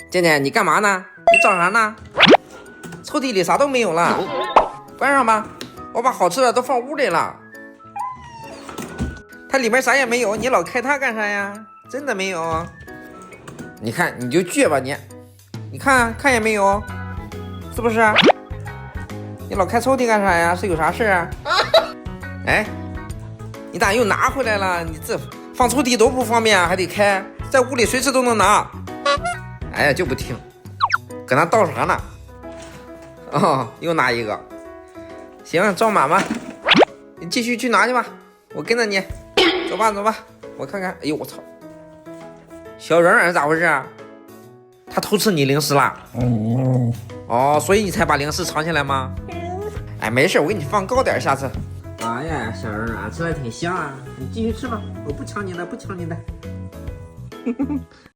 健健，你干嘛呢？你找啥呢？抽屉里啥都没有了，关上吧。我把好吃的都放屋里了。它里面啥也没有，你老开它干啥呀？真的没有。你看，你就倔吧你。你看看也没有，是不是？你老开抽屉干啥呀？是有啥事啊？哎，你咋又拿回来了？你这放抽屉多不方便啊，还得开，在屋里随时都能拿。哎呀，就不听，搁那倒啥呢？哦，又拿一个。行，照码吧，你继续去拿去吧，我跟着你。走吧，走吧，我看看。哎呦，我操！小软软是咋回事啊？他偷吃你零食啦？哦，所以你才把零食藏起来吗？哎，没事，我给你放高点，下次。哎呀，小软软吃的挺香啊，你继续吃吧，我不抢你的，不抢你的。